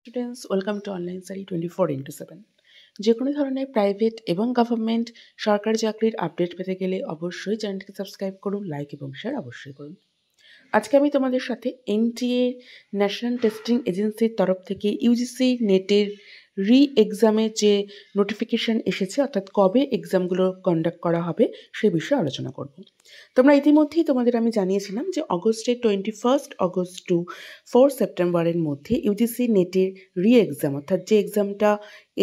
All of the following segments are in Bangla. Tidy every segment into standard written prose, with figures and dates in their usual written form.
Students welcome to online study 24/7 যে কোনো ধরনের প্রাইভেট এবং গভর্নমেন্ট সরকারি চাকরির আপডেট পেতে গেলে অবশ্যই চ্যানেলটিকে সাবস্ক্রাইব করুন, লাইক এবং শেয়ার অবশ্যই করুন। আজকে আমি তোমাদের সাথে এনটিএ ন্যাশনাল টেস্টিং এজেন্সির তরফ থেকে ইউজিসি নেটের এক্সামের যে নোটিফিকেশান এসেছে, অর্থাৎ কবে এক্সামগুলো কন্ডাক্ট করা হবে সে বিষয়ে আলোচনা করব। তোমরা ইতিমধ্যেই তোমাদের আমি জানিয়েছিলাম যে অগস্টের 21 অগস্ট টু 4 সেপ্টেম্বরের মধ্যে ইউজিসি নেটের এক্সাম, অর্থাৎ যে এক্সামটা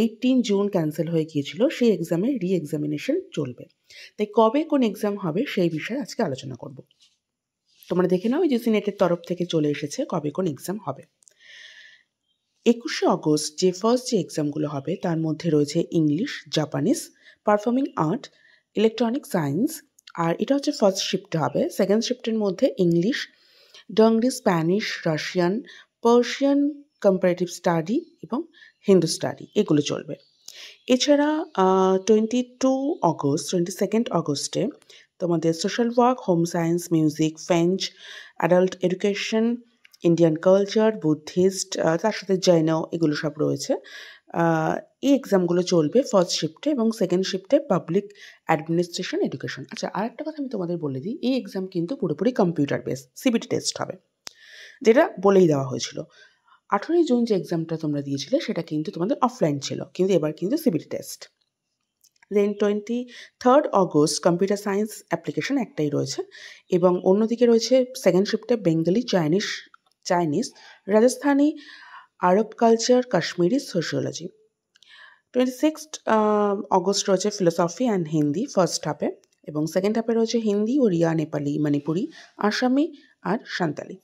18 জুন ক্যান্সেল হয়ে গিয়েছিল সেই এক্সামের এক্সামিনেশন চলবে। তাই কবে কোন এক্সাম হবে সেই বিষয়ে আজকে আলোচনা করব। তোমরা দেখে নাও ইউজিসি নেটের তরফ থেকে চলে এসেছে কবে কোন এক্সাম হবে। 21শে অগস্ট যে ফার্স্ট যে এক্সামগুলো হবে তার মধ্যে রয়েছে English, Japanese, performing art, electronic science, আর এটা হচ্ছে ফার্স্ট শিফটে হবে। সেকেন্ড শিফটের মধ্যে English, Dogri, Spanish, Russian, Persian, comparative study এবং হিন্দু স্টাডি এগুলো চলবে। এছাড়া 22 অগস্টে তোমাদের social work, home science, music, French, adult education, Indian culture, Buddhist, তার সাথে জৈন এগুলো সব রয়েছে। এই এক্সামগুলো চলবে ফার্স্ট শিফটে, এবং সেকেন্ড শিফটে পাবলিক অ্যাডমিনিস্ট্রেশন এডুকেশন। আচ্ছা, আরেকটা কথা আমি তোমাদের বলে দিই, এই এক্সাম কিন্তু পুরোপুরি কম্পিউটার বেস সিবিটি টেস্ট হবে, যেটা বলেই দেওয়া হয়েছিল। 18 জুন যে এক্সামটা তোমরা দিয়েছিলে সেটা কিন্তু তোমাদের অফলাইন ছিল, কিন্তু এবার কিন্তু সিবিটি টেস্ট। দেন 23 অগস্ট কম্পিউটার সায়েন্স অ্যাপ্লিকেশন একটাই রয়েছে, এবং অন্যদিকে রয়েছে সেকেন্ড শিফটে বেঙ্গলি, চাইনিজ, রাজস্থানি, আরব কালচার, কাশ্মীরি, সোশিওলজি। 26 অগস্ট রয়েছে ফিলোসফি অ্যান্ড হিন্দি ফার্স্ট হাফে, এবং সেকেন্ড হাফে রয়েছে হিন্দি, ওড়িয়া, নেপালি, মণিপুরি, আসামি আর সাঁওতালি।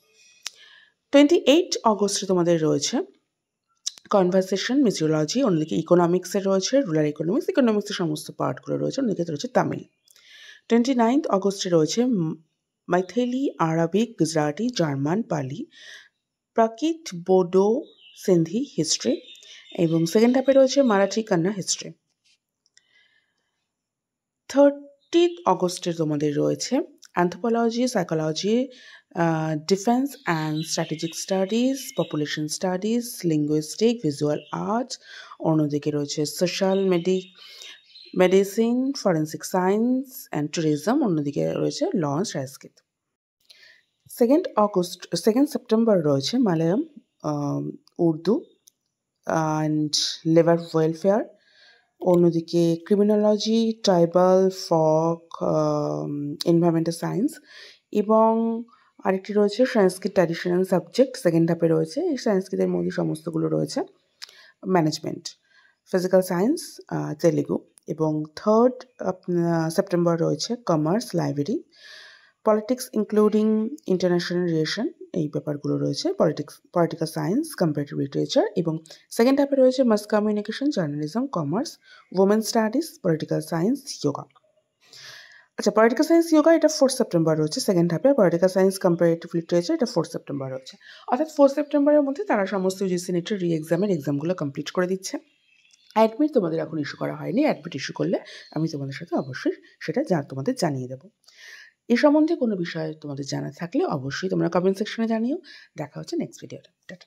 28 অগস্টে তোমাদের রয়েছে কনভারসেশন, মিসিওলজি, অন্যদিকে ইকোনমিক্সের রয়েছে রুরাল ইকোনমিক্সের সমস্ত পার্টগুলো রয়েছে, অন্যদিকে রয়েছে তামিল। 29 অগস্টে রয়েছে মাইথিলি, আরবিক, গুজরাটি, জার্মান, পালি, প্রাকৃত, বোডো, সিন্ধি, হিস্ট্রি, এবং সেকেন্ড হাফে রয়েছে মারাঠি, কান্না, হিস্ট্রি। 30 অগস্টে তোমাদের রয়েছে anthropology, psychology, defence and strategic studies, population studies, linguistic, visual art, অন্যদিকে রয়েছে social medicine, forensic science and tourism, অন্যদিকে রয়েছে ল অ্যান্ড সংস্কৃত। 2 সেপ্টেম্বর রয়েছে Malayalam, Urdu and labour welfare, অন্যদিকে ক্রিমিনোলজি, ট্রাইবাল, ফক, এনভায়রনমেন্টাল সায়েন্স, এবং আরেকটি রয়েছে সংস্কৃত ট্র্যাডিশনাল সাবজেক্ট। সেকেন্ড হাফে রয়েছে এই সংস্কৃতের মধ্যে সমস্তগুলো রয়েছে ম্যানেজমেন্ট, ফিজিক্যাল সায়েন্স, তেলেগু, এবং 3 সেপ্টেম্বর রয়েছে commerce, library, politics including international relation, এই ব্যাপারগুলো রয়েছে, পলিটিক্যাল সায়েন্স, কম্পারেটিভ লিটারেচার, এবং সেকেন্ড হাফে রয়েছে mass communication, journalism, commerce, women studies, political science, yoga. আচ্ছা, পলিটিক্যাল সায়েন্স, যোগা এটা 4 সেপ্টেম্বর রয়েছে সেকেন্ড হাফে, পলিটিক্যাল সায়েন্স, কম্পারেটিভ লিটারেচার এটা 4 সেপ্টেম্বর রয়েছে। অর্থাৎ 4 সেপ্টেম্বরের মধ্যে তারা সমস্ত ইউজিসি নেটের এক্সামগুলো কমপ্লিট করে দিচ্ছে। অ্যাডমিট তোমাদের এখন ইস্যু করা হয়নি, অ্যাডমিট ইস্যু করলে আমি তোমাদের সাথে অবশ্যই সেটা তোমাদের জানিয়ে দেবো। এ সম্বন্ধে কোনো বিষয়ে তোমাদের জানা থাকলে অবশ্যই তোমরা কমেন্ট সেকশনে জানিও। দেখা হচ্ছে নেক্সট ভিডিওতে। টাটা।